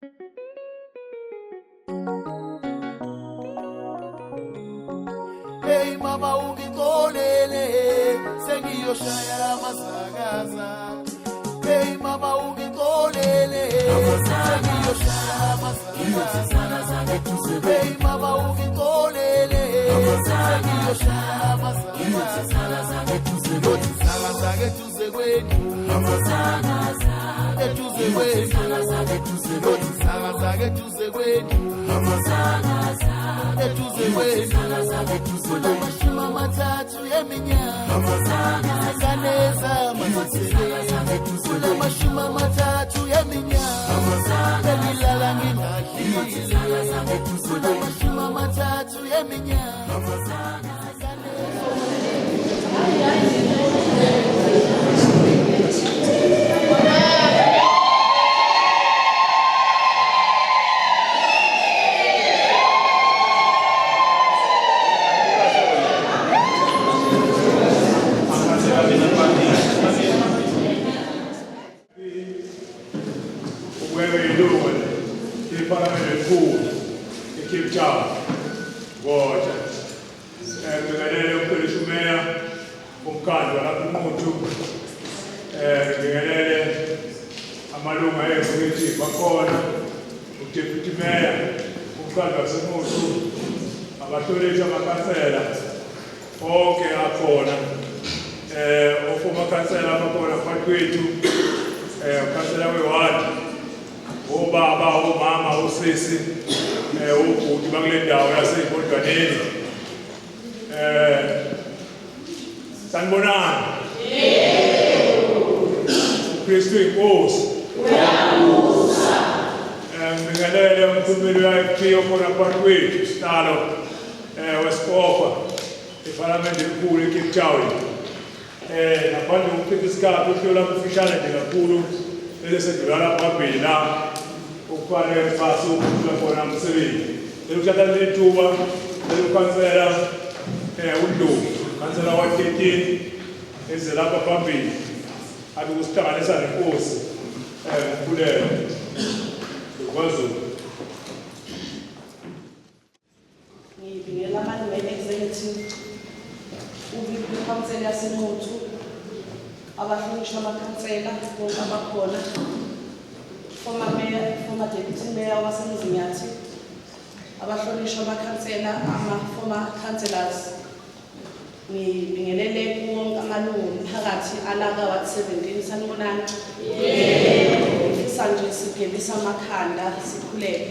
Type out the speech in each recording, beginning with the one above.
Hey mama ungixolele sengiyoshaya amasakaza. Hey mama ungixolele sengiyoshaya amasakaza. Hey mama ungixolele sengiyoshaya amasakaza. Lothi sakaza keduze kwenu amasakaza. Eduze kwenu lothi sakaza keduze kwenu amasakaza. Eduze kwenu amashumi amathathu eminyaka sekaneza masisele amashumi amathathu eminyaka engilala ngingadlile amashumi amathathu eminyaka. Wherever you're doing, in Parliament and food, in Cape Town, water. Nginganele umkhulisi umeya umkhandlu lapho nginganele amalunga executive bakhona, uDeputy Mayor, umkhandlu waseMuthu, abahlonishwa amakhansela onke akhona, ofuma khansela abakhona phakathi kwethu, ukhansela wewadi, obaba, omama, osisi, ubhuti bakule ndawo yaseYimbondwaneni. Sanibonani. uKristu inkosi. Ngibingelele umkhulumeli we-IFP okhona phakathi kwethu, usihlalo weSikopa, ePhalamende elikhulu eCape Town. Ngaphandle kokuchitha isikhathi uhlelo lwamafishane nje kakhulu elisendlula phambili la ukufanele phasi ukukhula khona umsebenzi. Elokuthatha leli thuba elukhansela uNdlovu, khansela wa-13 eze lapha phambili athi kusihlanganisa nenkosi Mkhuleko KwaZulu. Ngibingelela amalunga e-executive, ikhansela yaseMuthu, abahlonishwa amakhansela bonke abakhona, former mayor, former deputy mayor waseMzinyathi, abahlonishwa amakhansela, former councillors. Ngibingelele wonke amalungu omphakathi alaka Ward 17. Sanibonani. Ngifisa nje sigelisa amakhanda sikhuleke.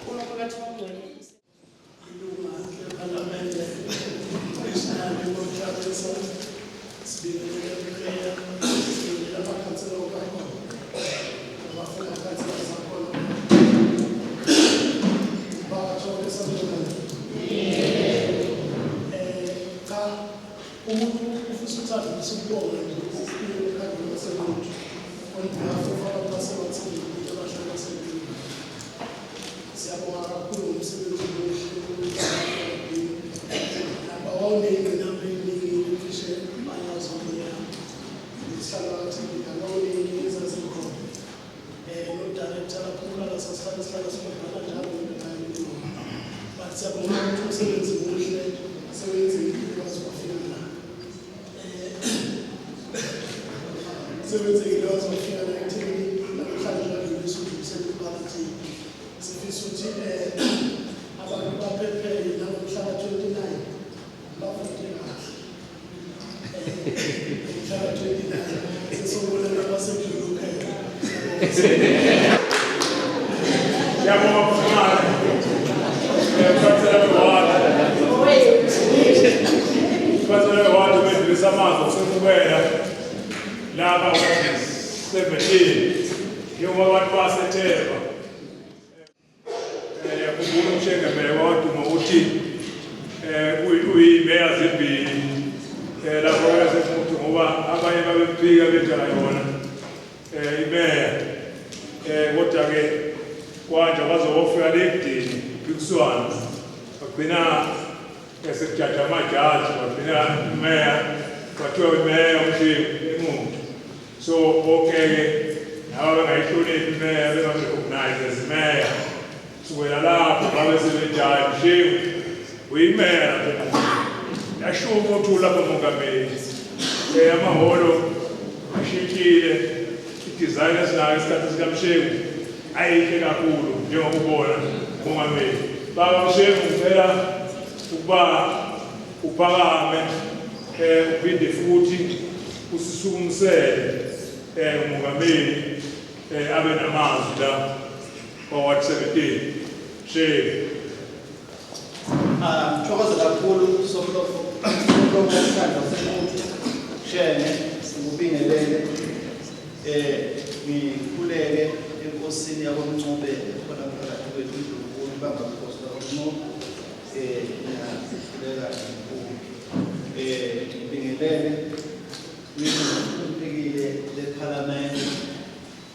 UNkulunkulu ongcwele umuntu ufisa ukuthatha isibongo ngekhadi lasemuntu on behalf of abantu basebathini abashaka basebenzi. Siyabonga kakhulu ngomsebenzi namba wawuneyingqinamba cishe manyazo ngihlalathi ngalawuningi ezazikhona no-director laphumula sasihlala sibona njalo but siyabonga ukuthi umsebenzi muhle sewenzile kwazi kwafika la sewenzile kwazi kwafika la ekutheni namhlanje badlulisa umsebenzi phakathi sifisa ukuthi abantu baphephele namhlanje 29 bafunde kahle mhlaka 29 sesibona nabasedolobheni. Siyabonga mfumane ukhansela wewadi bedlulisa amazwi osekubela laba 17 njengoba abantu basethemba. Yakhumbula umshengamela waduma uthi uyimeya zimbili lapho yaseMuthu ngoba abanye babemphika benjala yona imeya kodwa-ke kwanje bazofika lekudeni phikiswana bagcina sekujaja amajaji bagcina imeya kwathiwa imeya umhleli eMuthu. So okay-ke Laba bengayihloniphi imeya bengarecognize as imeya. Kusukela lapho babe sebejaji shehu uyimeya lapho. Yasho umuntu lapho mongameli. Amaholo ashintshile i-design esinayo isikhathi sikaMshengu ayihle kakhulu njengokubona mongameli. Baba Mshengu ngicela ukuba uphakame uphinde futhi usisukumisele umongameli abe namazwi la kwa 17 Sheikh Ngithokoza kakhulu sohloko omthando wasemuntu Shene ngubingelele ngikhuleke enkosini yakwamncube khona phakathi kwethu uNkulunkulu baba Apostle uNcube ngiyakhulela ngibingelele uyiphekile leParliament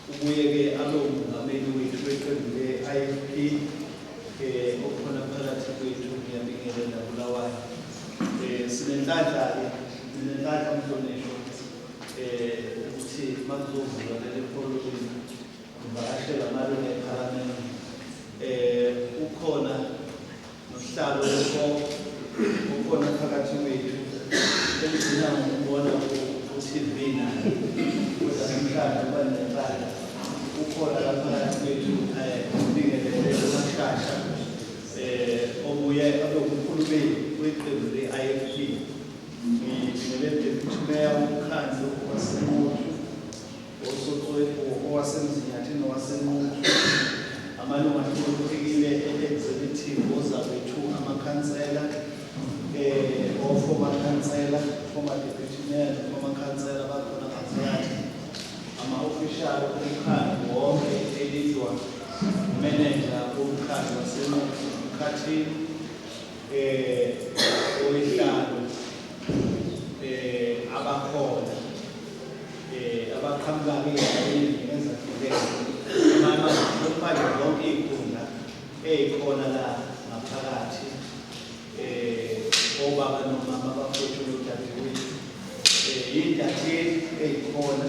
ubuye ke alongameli wethu weqembu le-IFP okukhona phakathi kwethu ngiyabingelela Bulawayo sinenhlanhla mhlonishwa ukuthi makuzovuka leli pholoni ngivakashela amalungu eParliament ukhona nohlalo ukhona phakathi kwethu engigcina ngokubona ku-TV nayo kodwa namhlanje banenhlala ukhona lapha phakathi kwethu ngibingelele uMashasha obuye abekumkhulumeli weqembu le-IFP ngibingelele deputy mayor womkhandlu waseMuthu owasemzinyathi nowaseMuthu amalungu ahloniphekile e-executive ozakwethu amakhansela former councillor, former deputy mayor, former councillor bakhona phakathi ama-official omkhandlu wonke elizwa manager womkhandlu waseMuthu Mkhathini oyihlalo abakhona abaqhamuka-ke ey'ndlini ezahlukene manje zonke iy'khundla ey'khona la ngaphakathi obaba nomama bafowethu nodadewethu iy'ntatheli ey'khona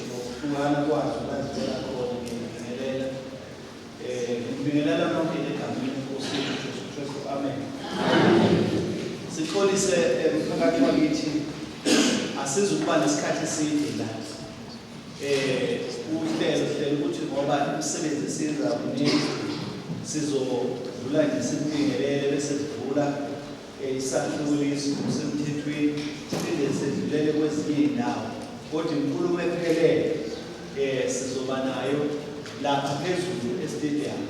ngokuhlukana kwazo bazivela khona ngibingelela ngibingelela nonke egameni lenkosi yethu Jesu Kristu amen. Sixolise mphakathi wakithi asizukuba nesikhathi eside la uhlelo ukuthi ngoba imisebenzi esiyenza kuningi sizodlula nje simbingelele bese sivula isahluliso semthethweni siphinde sedlulele kwezinye iy'ndawo kodwa inkulumo ephelele sizoba nayo lapha phezulu estadium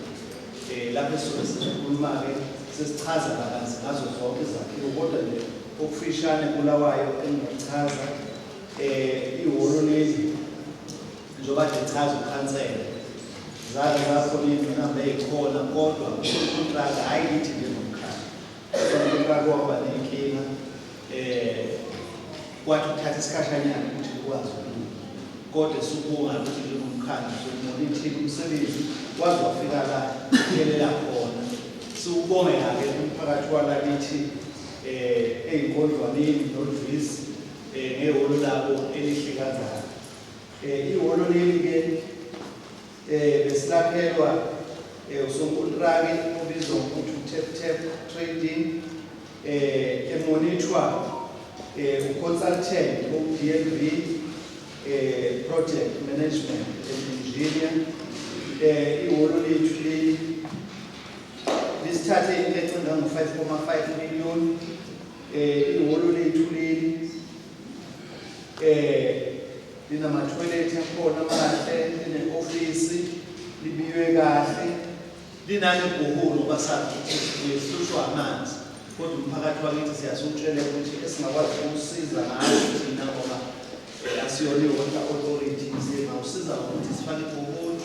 lapho esobe sikhuluma-ke sesichaza kabanzi ngazo zonke izakhiwo kodwa nje okufishane Bulawayo engingachaza ihholo leli njengoba nje chaza ukhansela zake zakhona iy'ngqinamba ey'khona kodwa ukontraka hhayi lithi njengomkhaya ukontraka waba nenkinga kwathi ukuthatha isikhashanyana ukuthi ukwazi ukulunga kodwa esukubonga ukuthi njengomkhaya sokumonithile umsebenzi kwazi wafika la uphelela khona siwubonge-ke umphakathi walakithi ey'nkondlwaneni noluvisi ngehholo labo elihle kangaka ihholo leli-ke besilakhelwa usonkontraki obizwa ngokuthi uTap Trading emonithwa uconsultant of-DNV project management and engineer ihholo lethu leli lisithathe into ecinga ngo-5.5 million ihholo lethu leli linama-toilet akhona amahle line-ofisi libiywe kahle linanebhuhulu basazi ukuthi sihlushwa amanzi kodwa umphakathi wakithi siyasutshela ukuthi esingakwazi ukusiza ngayo thina ngoba asiyona i-water authority singawusiza ngokuthi sifake ibhuhulu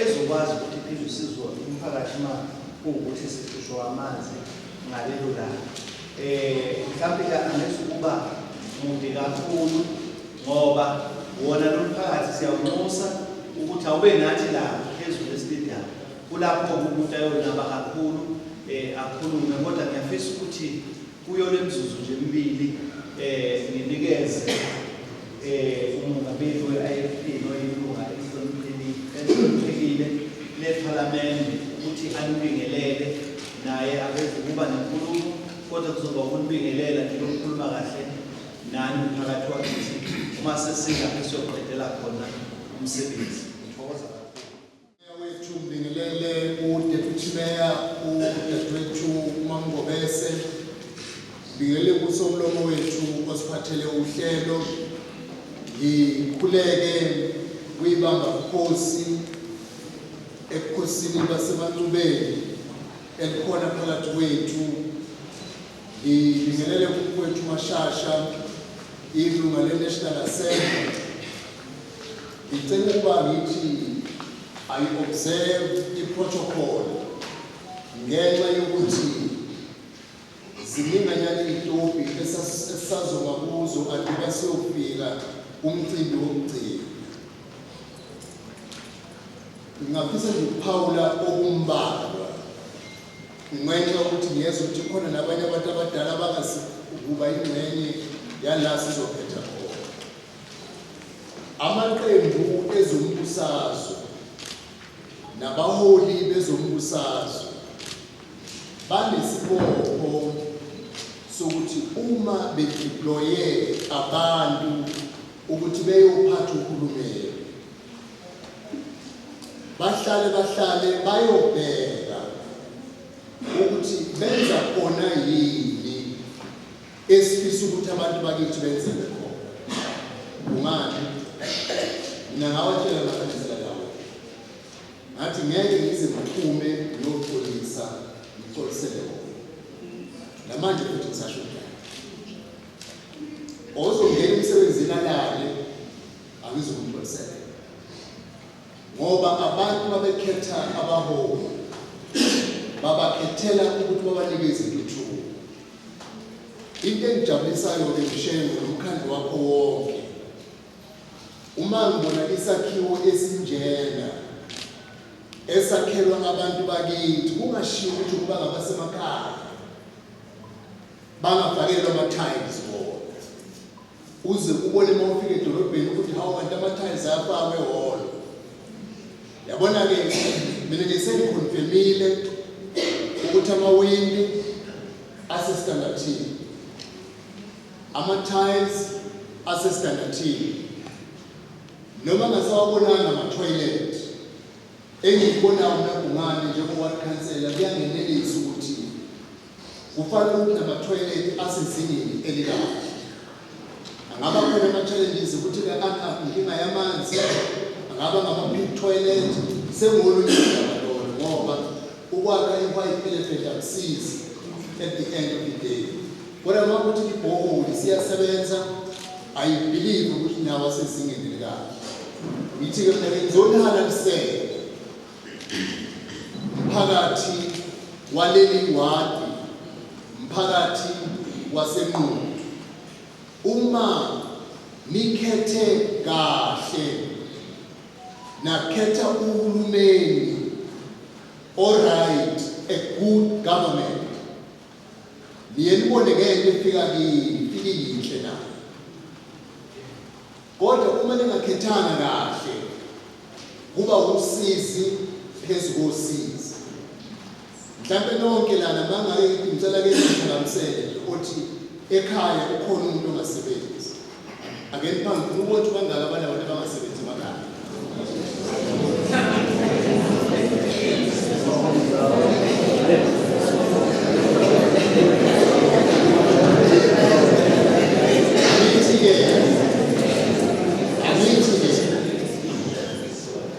ezokwazi ukuthi iphinde usizwe umphakathi ma kuwukuthi sihlushwa amanzi ngalelo langa mhlawumbe angesukuba mude kakhulu ngoba wona nomphakathi siyawunxusa ukuthi awube nathi la phezulu estadium kulapho umuntu ayonaba kakhulu akhulume kodwa ngiyafisa ukuthi kuyo le mizuzu nje emibili nginikeze umongameli we-IFP noyilunga elihloniphekile lephalamende ukuthi anibingelele naye aveze ukuba nenkulumo, kodwa kuzoba ukunibingelela nje lokukhuluma kahle nani phakathi wakithi uma sesilapho siyoqedela khona umsebenzi. Ngithokoza kakhulu. Wethu ngibingelele uDeputy Mayor uDadewethu uMangobese, ngibingelele kusomlomo wethu osiphathele uhlelo, ngikhuleke kuyibamba bukhosi ebukhosini baseMancubeni elikhona phakathi kwethu. Ngibingelele kukwethu Mashasha, ilunga le-National Assembly. Ngicela ukuba ngithi I-observe i-protocol ngenxa yokuthi zininganyana iy'tobhi esisazoma kuzo adika siyofika umcimbi wokugcina. Ngingafisa nje ukuphawula okumbalwa ngenxa yokuthi ngiyezwa ukuthi khona nabanye abantu abadala abangasiukuba ingxenye yala sizophetha khona. Amaqembu ezombusazwe nabaholi bezombusazwe banesibopho sokuthi uma bedeploye abantu ukuthi beyophatha uhulumeni, bahlale bayobheka ukuthi benza khona yini esifisa ukuthi abantu bakithi benzele khona. Kungani? Mina ngawatshela ngaphandle lawo. Ngathi ngeke ngize ngiphume ngiyopholisa ngixolisele khona. Namanje futhi ngisasho njalo. Ozongena emsebenzini alale angizomxolisela. Ngoba abantu babekhetha abaholi babakhethela ukuthi babanikeze ithuba. Into engijabulisayo ngishengo nomkhandlu wakho wonke, uma ngibona isakhiwo esinjena esakhelwa abantu bakithi, kungashiwo ukuthi kuba ngabasemakhaya bangafakelwa ama-tiles bona, uze ubone uma ufika edolobheni ukuthi hawu kanti ama-tiles ayafakwe holo. Yabona-ke mina nje sengikhonfirmile ukuthi amawindi asestandardini, ama-tiles asestandardini, noma ngasawabonanga ama-toilet engikubonayo nakungani njengoba khansela kuyangenelisa ukuthi kufanele ukuthi nama-toilet asezingeni elikahle. Angaba khona ama-challenges ukuthi inkinga yamanzi, angaba ngama-pit toilet, sengolunye udaba ngoba ukwakha i-white elephant akusizi at the end of the day. Kodwa uma kuthi ibhoholi siyasebenza, I believe ukuthi nawo asezingeni elikahle. Ngithi-ke mina ngizonihlanganisela mphakathi waleli wadi, mphakathi waseNqunu, uma nikhethe kahle nakhetha uhulumeni alright, a good government, niye nibone ngeke ifika yinhle nayo. Kodwa uma ningakhethanga kahle kuba usizi phezu kosizi. Mhlawumbe nonke lana mangake ngicela ke ngihlanganisele ukuthi ekhaya ukhona umuntu ongasebenzi. Ake niphambi ukuthi bangaka abantu abangasebenzi emakhaya.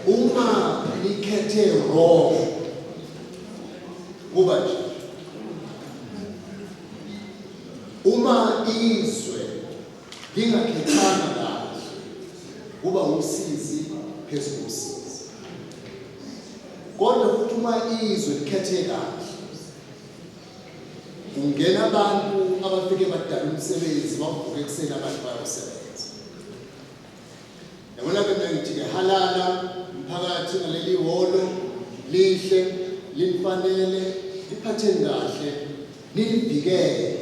Uma nikhethe wrong kuba nje, uma izwe lingakhethanga kahle kuba usizi phezu kosizi. Kodwa futhi uma izwe likhethe kahle kungena abantu abafike badala umsebenzi, bavuke ekuseni abantu bayosebenza. Yabona ke mina ngithi-ke halala mphakathi ngaleli hholo lihle, linifanele, liphatheni kahle, nilivikele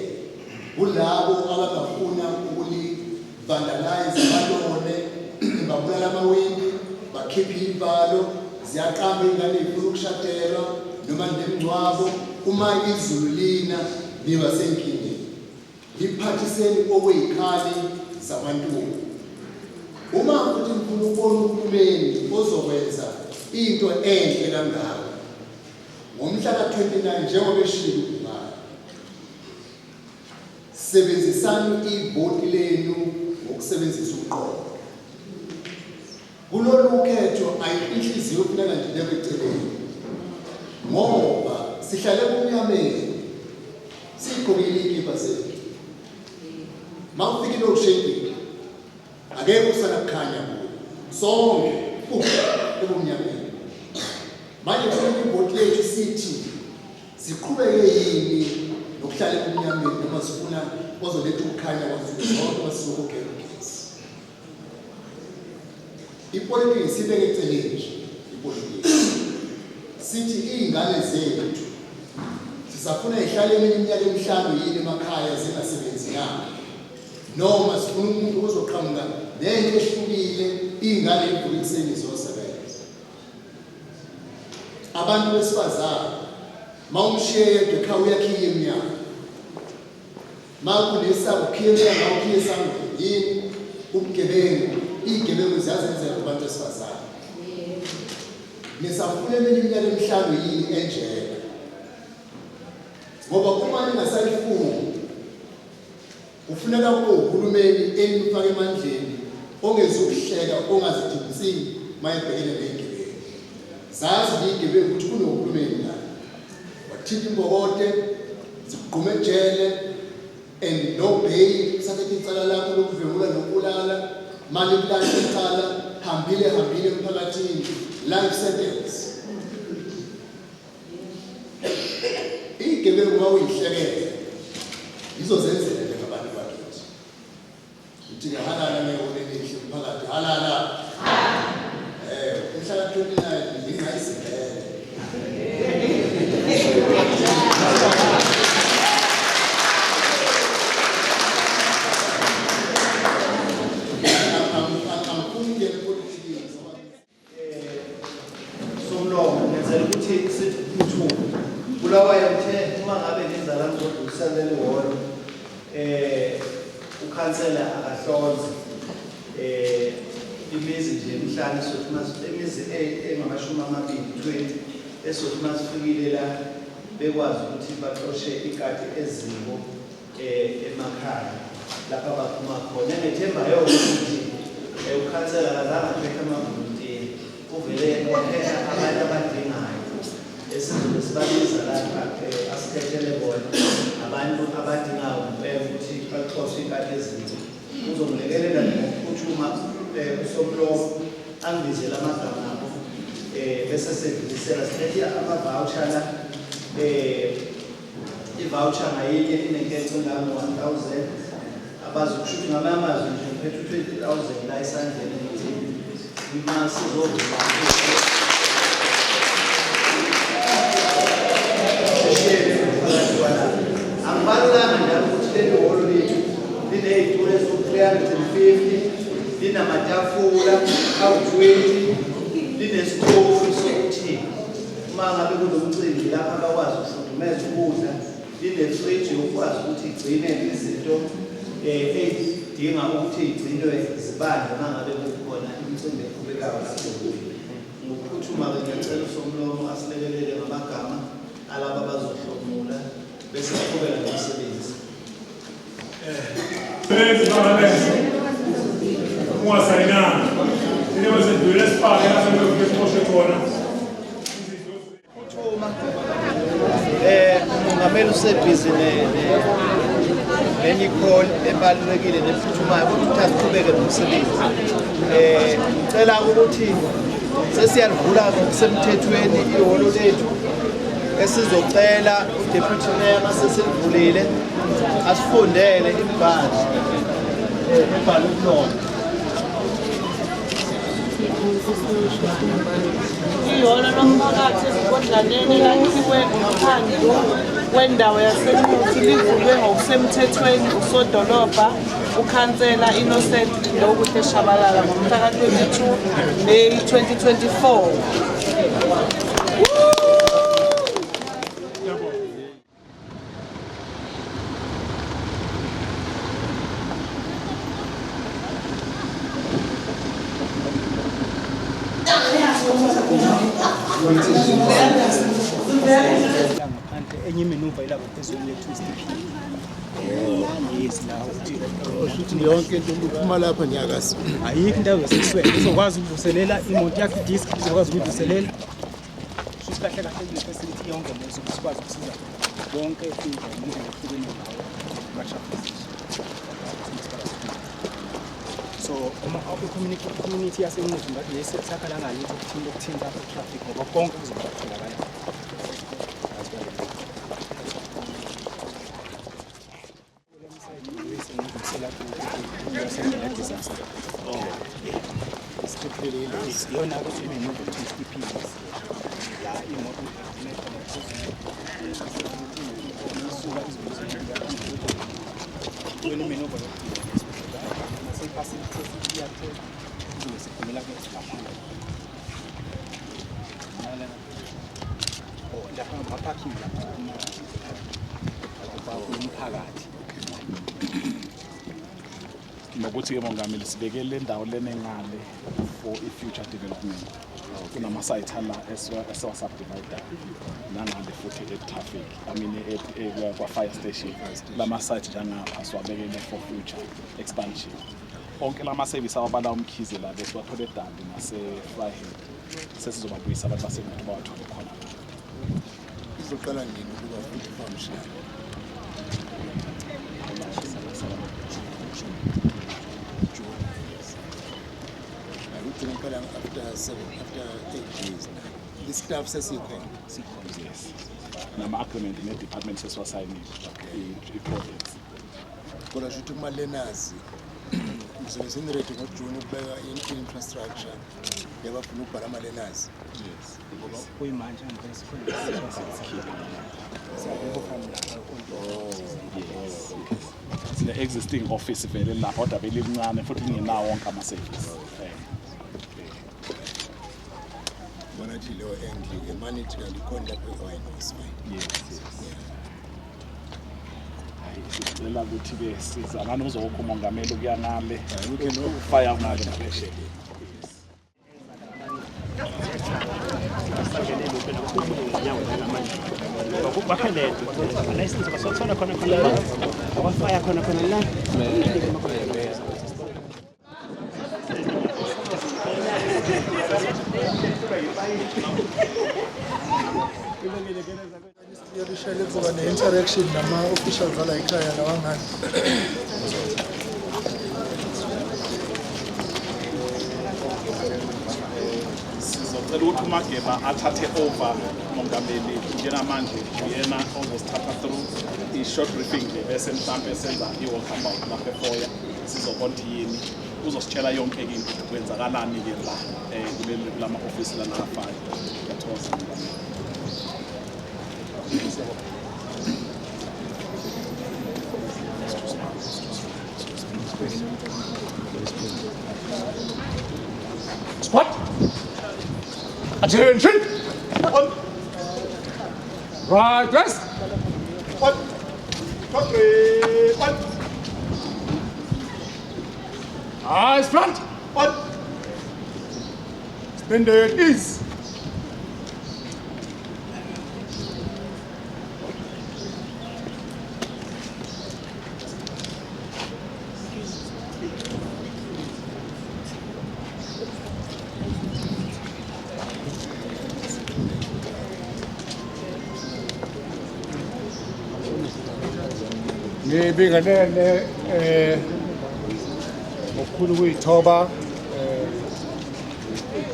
kulabo abangafuna vandalize abalone, babulala amawindi, bakhipha iy'valo, ziyaqamba iy'ngane ey'funa ukushadelwa noma nemingcwabo. Uma izulu lina niba senkingeni, liphathiseni okwey'khali zabantu. Uma futhi nifuna ukubona uhulumeni ozokwenza into enhle kangaka, ngomhla ka-29 njengoba eshilo uBhungane, sebenzisani ivoti lenu ngokusebenzisa uqobo. Kulolu khetho ayinhliziyo kufuneka nje lebe eceleni, ngoba sihlale kumnyameni sigqokile iy'kipa zethu. Uma ufika i-loadshedding akekho kusana kukhanya kuyo, sonke ebumnyameni. Manje kufuneka ivoti lethu sithi siqhubeke yini nokuhlala ebumnyameni noma sifuna ozoletha ukukhanya kwazo zonke masizokugela ugesi. Ipolitiki sibeke eceleni nje, ipolitiki sithi iy'ngane zethu sisafuna y'hlale iminyaka emihlanu yini emakhaya zingasebenziyanga, noma sifuna umuntu ozoqhamuka nento ehlukile iy'ngane evuka ekuseni ziyosebenza. Abantu besifazane ma umshiye yedwa ekhaya uyakhiya emnyango, ma kunesango ukhiye emnyango ukhiye esangweni yini ubugebengu. Iy'gebengu ziyazenzela kubantu besifazane. Nisafuna eminye iminyaka emihlanu yini enjena, ngoba uma ningasayifuni kufuneka kube uhulumeni enifaka emandleni ongezukuhleka ongazidingisini mayebhekene ney'gebengu. Zazi iy'gebengu ukuthi kunohulumeni la wathinta imbokode zigqume ejele and no bail, sathatha icala lakho lokuvemula nokulala, mali kulala icala, hambile emphakathini, life sentence. Iy'gebengu uma uyihlekele izozenzela nje ngabantu bakithi. Uthi halala ngehole elihle umphakathi, halala. Umhla ka-29 ngingayizivele. Somlomo ngenzela ukuthi sithi uthuma bulawa yethe uma ngabe ngenzala ngodwa ukusendela ihholo ukhansela akahlonze imizi nje emhlanje sothi imizi engamashumi 20 esothi masifikile la bekwazi ukuthi baxoshe ikati eziko emakhaya lapha baphuma khona. Ngethemba ukuthi ukhansela akazange aphethe amavolontiya, uvele waphela abantu abadingayo esizobe sibabiza lapha asikhethele bona abantu abadingayo ukuthi baxoshe ikati eziko. Uzomlekelela ngokuphuthuma uSomlomo angibizele amagama abo bese sedlulisela silethe ama-voucher la. I-voucher ngayinye inenketho engango-1,000 abazokushuthi ngamanye amazwi nje ngiphethe 20,000 la esandleni ukuthi uma sizovula angibalulanga njalo ukuthi leli hholo lethu liney'tulo eziwu-350, linamatafula awu-20, linesitofu sokuthi uma ngabe kunomcimbi lapha bakwazi ukufudumeza ukudla, linefriji yokwazi ukuthi igcine izinto ey'dinga ukuthi igcinwe zibande uma ngabe kukhona imicimbi eqhubekayo lapho. Ngokuphuthuma-ke ngiyacela uSomlomo asilekelele ngamagama alaba abazohlomula bese siqhubeka nomsebenzi. Ungasayinanga inebe sendlule esifake la sebeke siqoshe khona. Uthuma umongameli usebhizi nenye call ebalulekile nephuthumayo ukuthi asiqhubeke nomsebenzi. Ngicela ukuthi sesiyalivula ngokusemthethweni ihholo lethu esizocela uDeputy Mayor masesilivulile asifundele imibhalo ebhalwe kulona. Ihholo lomphakathi ezikodlaneni lakhiwe ngaphandle wendawo yaseNuthi livulwe ngokusemthethweni usodolobha ukhansela Innocent Ndokuhle Shabalala ngomhla ka-22 May 2024. ngaphandle enye imenuva ilapha phezulu le-2 yes la Oshuthi yonke into uphuma lapha nyakasi. ayikho indawo yasekuswele izokwazi ukuvuselela imoto yakho idisk izokwazi ukuyivuselela shuthi kahle kahle kune-facility yonke lezo sikwazi ukusiza bonke indlela ehlukene ngawo ma-traffic. So uma community yasemuzi ngathi lesakhala ngalithi ukuthinta traffic ngoba konke kuzotholakala. Yona ukuthi imenuva 20 pieces la imoto isuka izweni imenuva nasefacility yakhe izosiphumela kwesilapha lapha ama-parking lapha umphakathi nokuthi-ke mongameli sibekele le ndawo lenengale for i-future development kunama-site ala esewasubdivida nangale futhi e-traffic kwa-fire station lama-site njengapha siwabekele for future expansion. Onke lama-service awabala umkhize la besiwathole eDandi nase-Vryheid sesizobabuyisa abantu basengathi bawathole khona. Izoqala nini ukuba futhi functional? After 8 days now. The staff says Yes. Nama-agreement ne-department sesiwasayinile i-projects. Kodwa shuthi kuma learners ngizobe seniredi ngoJune ukubeka infrastructure yabafuna ukubhala ama-learners. Yes. kuyimanje Sine-existing office vele lapho kodwa vele lincane futhi lingenawo wonke ama-service. Bonathi leyo endli manage kanti khona lapho i-wine. Yes. Sicela ukuthi-ke sizalane uzokho umongameli ukuya ngale ufaya ngale naphesheya. Yalishele kuzoba ne-interaction nama-officials ala ekhaya lawangani. Sizocela ukuthi uMageba athathe over umongameli njengamanje uyena ozosithatha through i-short briefing bese mhlampe senza i-walkabout lapha efoya sizobona ukuthi yini uzositshela yonke-ke into kwenzakalani-ke la kulama-ofisi lanakafayo. Spot. Attention. Right dress. Eyes front. Suspended ease. Ngibingelele ngokukhulu kuyithoba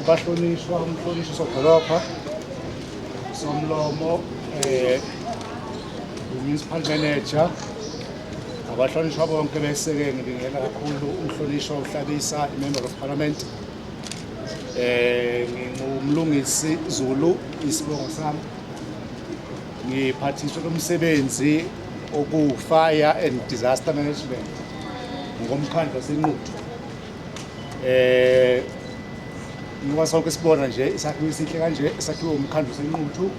bahlonishwa umhlonishwa sodolopha somlomo municipal manager abahlonishwa bonke bese-ke ngibingelela kakhulu umhlonishwa uhlabisa member of parliament ngingumlungisi Zulu isibongo sami ngiphathiswa kumsebenzi oku fire and disaster management ngokomkhandlu waseNquthu. Ngoba sonke sibona nje isakhiwo esihle kanje esakhiwe umkhandlu waseNquthu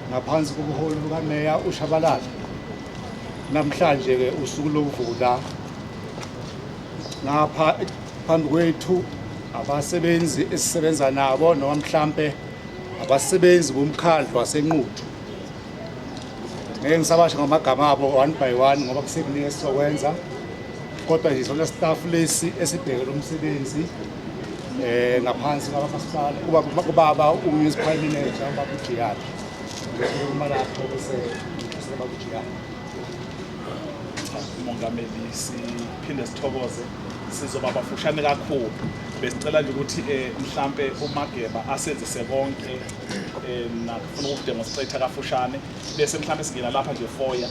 ngaphansi kobuholi bukaMeya uShabalala. Namhlanje ke usuku lokuvula ngapha phambi kwethu abasebenzi esisebenza nabo noma mhlambe abasebenzi bomkhandlu waseNquthu. Ngeke ngisabasho ngamagama abo one by one ngoba kusekunike sizokwenza, kodwa nje sona staff lesi esibhekele umsebenzi ngaphansi kwabamasipala kubaba u-municipal manager ubaba uJiyane. Uma lapho bese baba uJiyane. Umongameli siphinde sithokoze sizoba bafushane kakhulu. Besicela nje ukuthi mhlambe uMageba asenzise konke nafuna ukudemonstrate kafushane bese mhlambe singena lapha nje foya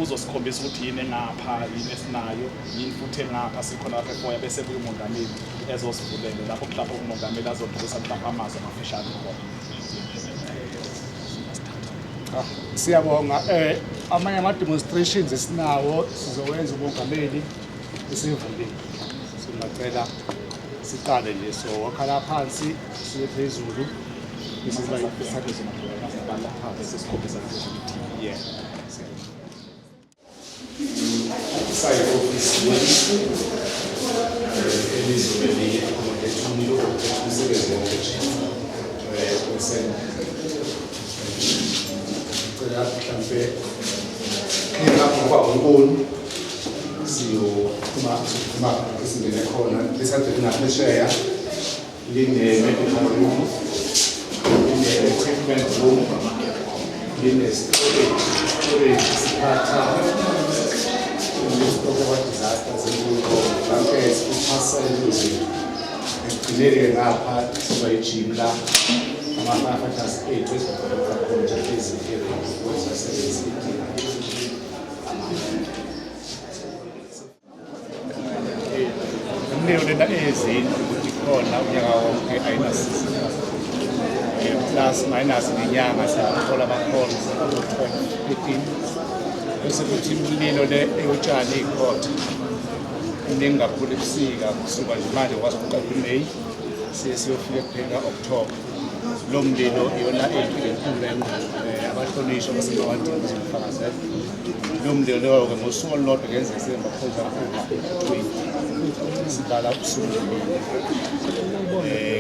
uzosikhombisa ukuthi yini engapha yini esinayo yini futhi engapha sikhona lapha efoya bese kuye umongameli ezosivulela lapho mhlawumbe umongameli azodlulisa mhlawumbe amazwi amafishane khona. Siyabonga. Amanye ama-demonstrations esinawo sizowenza umongameli esivulile. Singacela siqale nje so wakhala phansi siye phezulu bese siba isakhe zomakhala phansi sesikhombisa ukuthi yeah. Side office yethu elizweni accommodate umsebenzi wonke kwesena cela mhlambe ngapha kwa unkulu siyophuma isingene khona lesanze kunaphesheya line-medical room, line-equipment room, line-storage siphatha disaster zenkulo blankets uphasayeliwe ekugcineke ngapha siba ijim la ama-firefighters ethu esibakhona khona ezinto ezisebenzi umlilo lena ezini ukuthi khona unyaka wonke ayinasiza plus minus ngenyanga siyathola abakhona ngo-2018 bese kuthi imililo le eyotshani ikhotha iningi kakhulu ebusika kusuka nje manje kwasuka kuMeyi siye siyofika kuphela October. Lo mlilo iyona enkulu abahlonishwa basebawadini bazofakazela lo mlilo loyo-ke ngosuku olulodwa kuyenzeka sebaphoza sibala ubusuku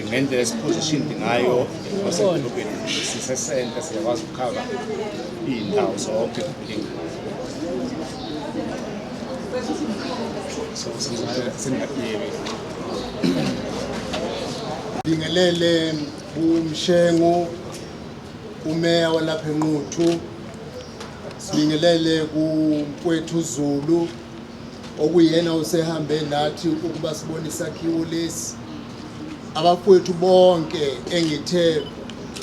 ngendlela esipositioned ngayo kwasedolobheni sisesenta siyakwazi ukukhava iy'ndawo zonke Bingelele uMshengu umeya walapha eNquthu, sibingelele kuMfowethu Zulu okuyena usehambe nathi ukuba sibone isakhiwo lesi, abafowethu bonke engithe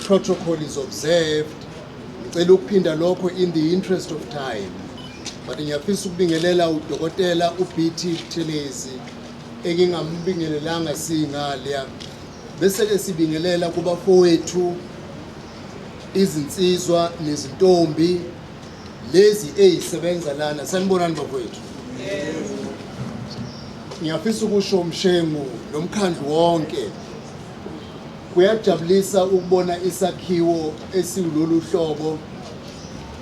protocol is observed. Ngicela ukuphinda lokho in the interest of time, but ngiyafisa ukubingelela udokotela uBT Buthelezi engingambingelelanga singale, bese ke sibingelela kubafowethu izinsizwa nezintombi lezi ezisebenza lana. Sanibonani bafowethu. Ngiyafisa ukusho uMshengu nomkhandlu wonke kuyajabulisa ukubona isakhiwo esiwulolu hlobo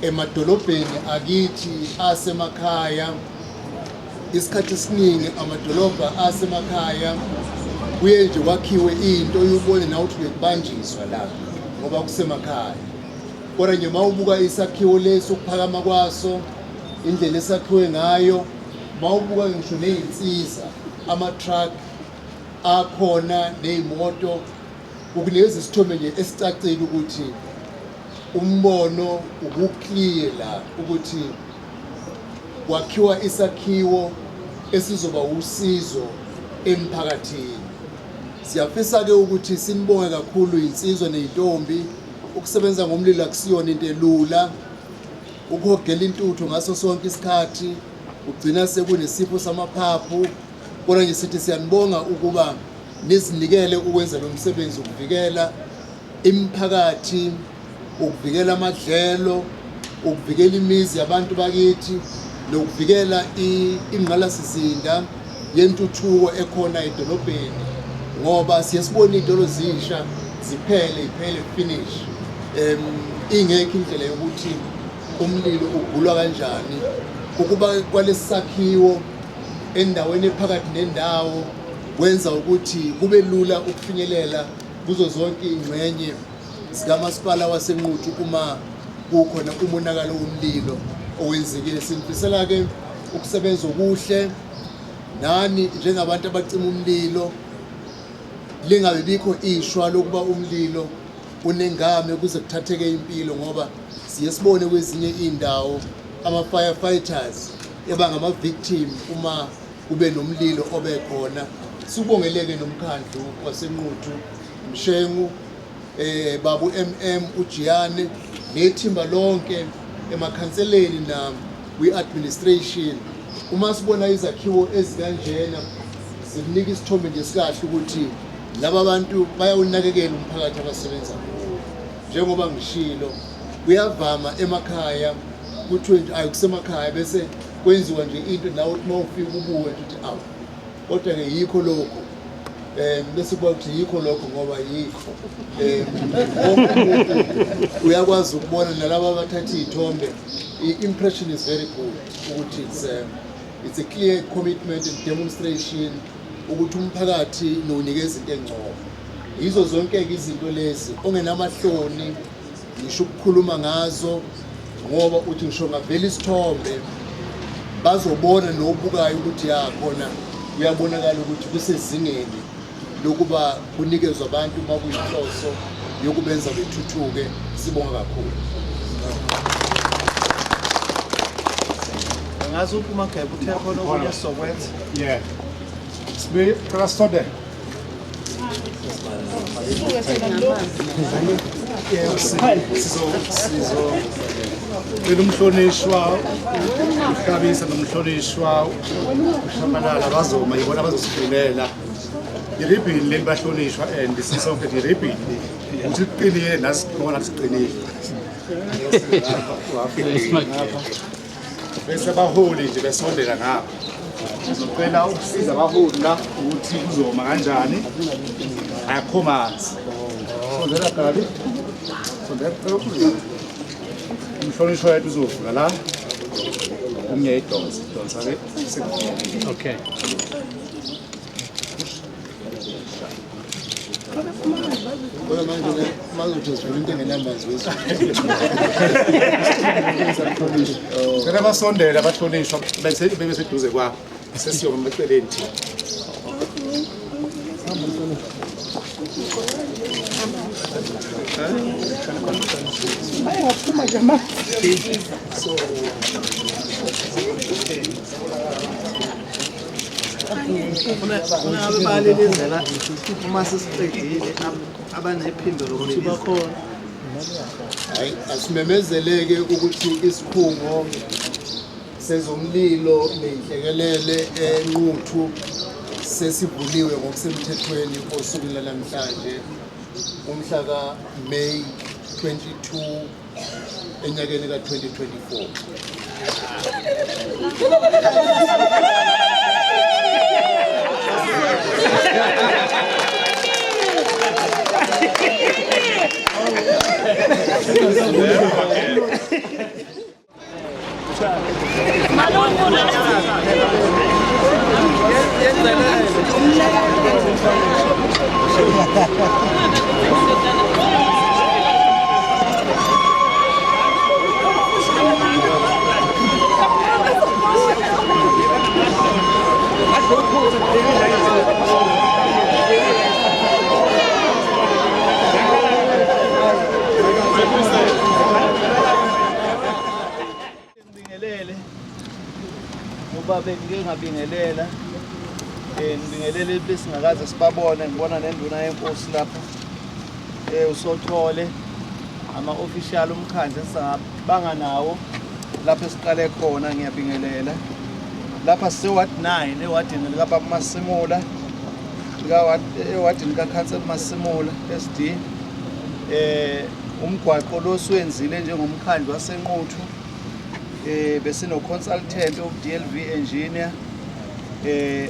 emadolobheni akithi asemakhaya. Isikhathi esiningi amadolobha asemakhaya kuye nje kwakhiwe into uyibone na ukuthi bekubanjiswa la ngoba kusemakhaya, kodwa nje mawubuka isakhiwo lesi ukuphakama kwaso, indlela esakhiwe ngayo, mawubuka ngisho nezinsiza ama-truck akhona nezimoto, ukunikeza isithombe nje esicacile ukuthi umbono ubuclear la ukuthi kwakhiwa isakhiwo esizoba usizo emphakathini. Siyafisa ke ukuthi sinibonge kakhulu insizwa nezintombi. Ukusebenza ngomlilo akusiyona into elula, ukuhogela intuthu ngaso sonke isikhathi, ugcina sekunesifo samaphaphu, kodwa nje sithi siyanibonga ukuba nizinikele ukwenza lo msebenzi, ukuvikela imiphakathi, ukuvikela amadlelo, ukuvikela imizi yabantu bakithi, nokuvikela ingqalasizinda yentuthuko ekhona edolobheni ngoba siyasibona idolo zisha ziphele finish ingekho indlela yokuthi umlilo ugulwa kanjani ukuba kwalesakhiwo endaweni ephakathi nendawo wenza ukuthi kube lula ukufinyelela kuzo zonke ingxenye zikamasipala waseNquthu uma kukhona umonakalo womlilo owenzekile. Sinifisela ke ukusebenza okuhle nani njengabantu abacima umlilo, lingabe bikho ishwa lokuba umlilo unengame kuze kuthatheke impilo ngoba siyesibone kwezinye indawo ama firefighters ebangama victim uma kube nomlilo obekhona. Sibongeleke nomkhandlu waseNquthu, Mshengu, babu MM uJiyane nethimba lonke emakhanseleni na kwi-administration. Uma sibona izakhiwo ezikanjena zinika isithombe nje sikahle ukuthi laba bantu bayawunakekela umphakathi abasebenza kuwo. Njengoba ngishilo kuyavama emakhaya kuthiwe ayi kusemakhaya bese kwenziwa nje into nawe uthi mawufika ubuwe ukuthi awu kodwa ke yikho lokho bese kuba ukuthi yikho lokho ngoba yikho uyakwazi ukubona nalabo abathatha izithombe. I-impression is very good ukuthi it's a clear commitment and demonstration ukuthi umphakathi nonikeza into engcono. Yizo zonke ke izinto lezi ongenamahloni ngisho ukukhuluma ngazo ngoba uthi ngisho ngavela isithombe bazobona nobukayo ukuthi yakhona uyabonakala ukuthi kusezingeni lokuba kunikezwe abantu bakuyinhloso yokubenza bethuthuke. Sibonga kakhulu. ngazi uma gebe uthe khona okunye sizokwenza. Yeah. Sibe trasode. Umhlonishwa uhlabisa nomhlonishwa uShabalala bazoma yibona bazosifulela iribhini leli bahlonishwa and sisonke iribhini ukuthi iqinile nasibona siqinile bese baholi nje besondela ngapha sizocela ukusiza abaholi la ukuthi kuzoma kanjani akho manzi sondela kabi sondela umhlonishwa wethu uzofika la umnye idonsa ke okay Kodwa manje mazothi sivula into engenamanzi Kena basondela abahlonishwa bebe seduze kwabo sesiyoma eceleni thina Abalelezela uma sesiqedile abanephimbo lokuthi bakhona. hayi asimemezeleke ukuthi isikhungo sezomlilo nenhlekelele eNquthu sesivuliwe ngokusemthethweni osukwini namhlanje umhla ka May 22 enyakeni ka 2024. Ngibingelele ngoba bengike ngabingelela ngibingelele besingakaze sibabone ngibona nenduna yenkosi lapha uSothole ama-official umkhandlu esingabanga nawo lapha esiqale khona. Ngiyabingelela lapha siseward 9 ewadini likaBaba Masimula ewadini kaCouncil Masimula SD. Umgwaqo lo siwenzile njengomkhandlu waseNquthu besino consultant of DLV engineer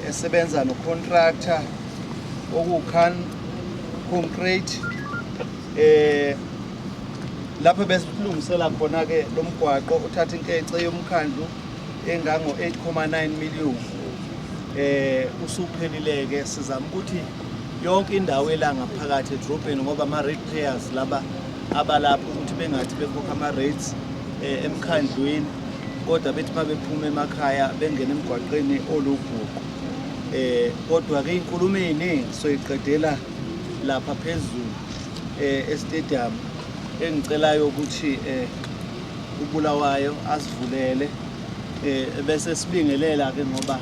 esebenza no-contractor okukan concrete lapho bese kulungisela khona ke lo mgwaqo uthatha inkece yomkhandlu engango 8.9 million usuphelileke sizama ukuthi yonke indawo elangaphakathi edrobheni ngoba ama-ratepayers laba abalapho ukuthi bengathi bekhokha ama-rates emkhandlweni kodwa bethi uma bephuma emakhaya bengena emgwaqeni olubhuqu kodwa-ke iy'nkulumo ey'ningi soyiqedela lapha phezulu estadium engicelayo ukuthi uBulawayo asivulele bese sibingelela-ke ngoba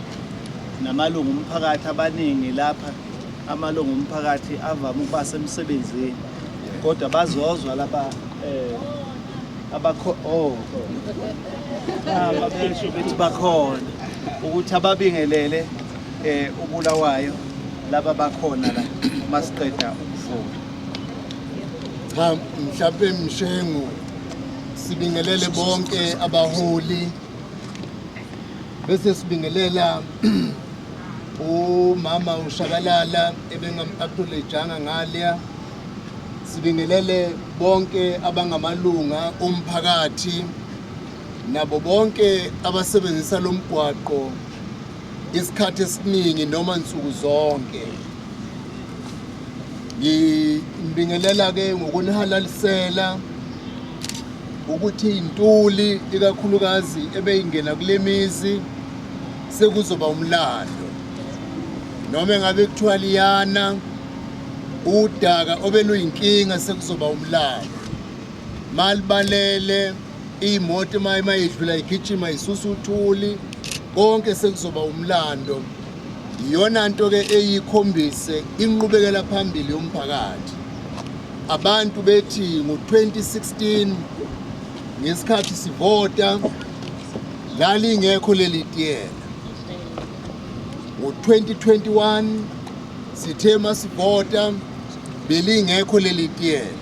namalungu omphakathi abaningi lapha amalungu omphakathi avame ukuba semsebenzini kodwa bazozwa laba ababesho bethi bakhona ukuthi ababingelele uBulawayo laba bakhona la masiqeda ukufunda. Cha mhlawumbe Mshengu sibingelele bonke abaholi bese sibingelela umama uShabalala ebengam-acknowledgeanga ngaliya sibingelele bonke abangamalunga omphakathi nabo bonke abasebenzisa lo mgwaqo isikhathi esiningi noma nsuku zonke. Ngibingelela-ke ngokunihalalisela ukuthi intuli ikakhulukazi ebeyingena kule mizi sekuzoba umlando noma ngabe kuthiwa liyana udaka obeluyinkinga sekuzoba umlando malibalele imoto mayidlula igijima isusa uthuli konke sekuzoba umlando. Iyona nto ke eyikhombise inqubekela phambili yomphakathi. Abantu bethi ngo-2016 ngesikhathi sivota lalingekho leli tiyela. Ngo-2021 sithe masivota belingekho leli tiyela.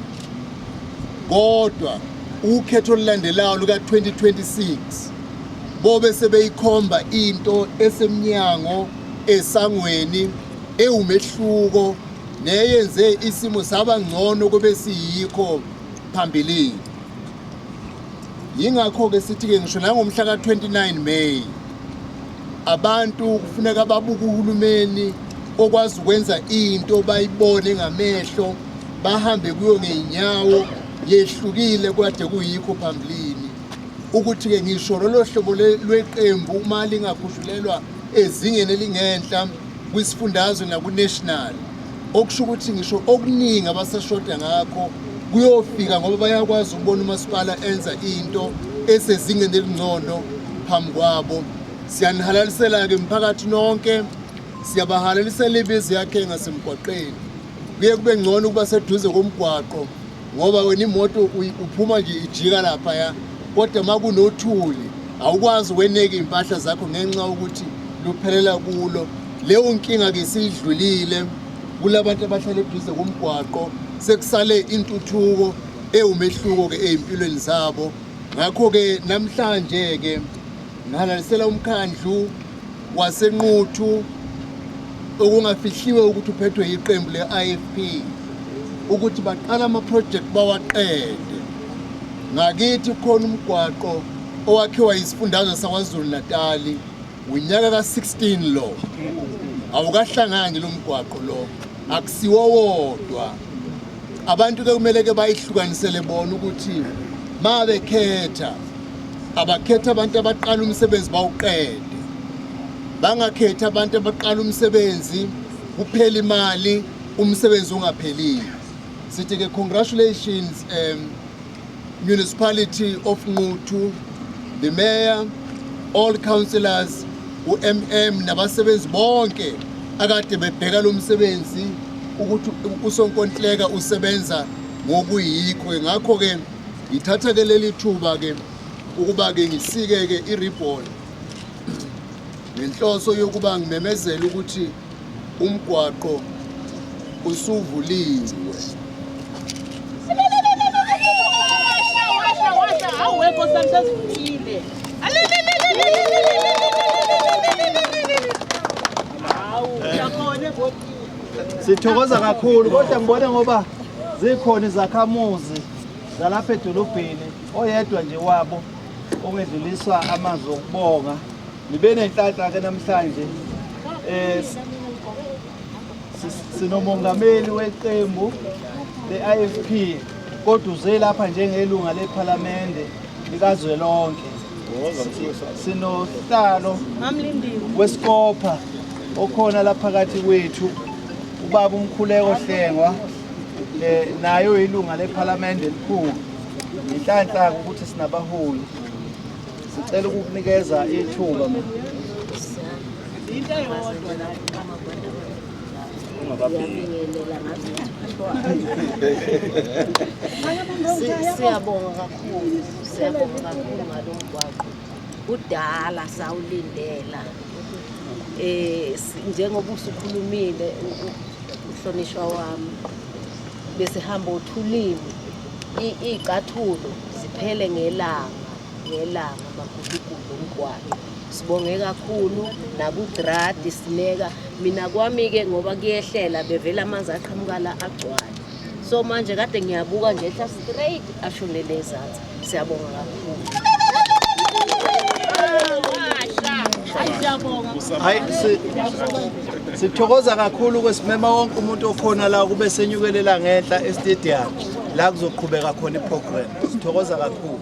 Kodwa ukhetho olulandelayo luka-2026 bobe sebeyikhomba into esemnyango esangweni ewumehluko neyenze isimo saba ngcono kube siyikho phambilini. Yingakho ke sithi ke ngisho nangomhla ka-29 May abantu kufuneka babuke uhulumeni okwazi ukwenza into bayibone ngamehlo bahambe kuyo ngeenyawo yehlukile kade kuyikho phambilini ukuthi ke ngisho lo hlobo lweqembu uma lingakhushulelwa ezingeni elingenhla kwisifundazwe naku-national okusho ukuthi ngisho okuningi abasashoda ngakho kuyofika ngoba bayakwazi ukubona umasipala enza into esezingeni elingcono phambi kwabo. Siyanihalalisela-ke mphakathi nonke siyabahalalisela ibizo yakhe ngasemgwaqeni kuye kube ngcono ukuba seduze komgwaqo ngoba wena imoto uphuma nje ijika laphaya kodwa uma kunothuli awukwazi ukweneka iy'mpahla zakho ngenxa ukuthi luphelela kulo. Leyo nkinga-ke siyidlulile kulabantu abahlala eduze komgwaqo sekusale intuthuko ewumehluko-ke ey'mpilweni zabo. Ngakho-ke namhlanje-ke ngihalalisela umkhandlu waseNquthu okungafihliwe ukuthi uphethwe yiqembu le-IFP ukuthi baqala ama-project bawaqede. Ngakithi khona umgwaqo owakhiwa yisifundazwe saKwaZulu Natali unyaka ka-16 lo awukahlangani lo mgwaqo lo akusiwo wodwa. Abantu-ke kumele-ke bayihlukanisele bona ukuthi ma bekhetha abakhetha abantu abaqala umsebenzi bawuqede bangakhetha abantu abaqala umsebenzi kuphela imali umsebenzi ungaphelile. Sithi-ke congratulations municipality of Nquthu, the mayor, all councillors, u-MM nabasebenzi bonke akade bebheka lo msebenzi ukuthi uSonkontileka usebenza ngokuyikho. Ngakho-ke ngithatha-ke leli thuba-ke ukuba-ke ngisike-ke i-ribbon ngenhloso yokuba ngimemezele ukuthi umgwaqo usuvuliwe. Awekho santasifile. Sithokoza kakhulu kodwa ngibona ngoba zikhona izakhamuzi zalapha edolobheni oyedwa nje wabo ongedluliswa amazwi okubonga. Nibe nenhlanhla ke namhlanje sinomongameli weqembu le-IFP kodwa uze lapha njengelunga lephalamende likazwelonke. Sinohlalo weSkopa okhona lapha phakathi kwethu ubaba uMkhuleko Hlengwa nayo ilunga lephalamende elikhulu. Inhlanhla ukuthi sinabaholi. Sicela ukukunikeza ithuba into eyodwa la Siyabonga kakhulu ngalo mgwaqo. Kudala sawulindela. Njengoba usukhulumile uhlonishwa wami bese hamba uthulini icathulo ziphele ngelanga magudugudu umgwaqo. Sibonge kakhulu nakudradi sineka mina kwami ke ngoba kuyehlela bevela amanzi aqhamuka la agcwala. So manje kade ngiyabuka nje ehla straight ashonele ezantsi. Siyabonga kakhulu. Hayi sithokoza kakhulu kwesimema wonke umuntu okhona la kube senyukelela ngenhla e-stadium la kuzoqhubeka khona iprogram. Sithokoza kakhulu.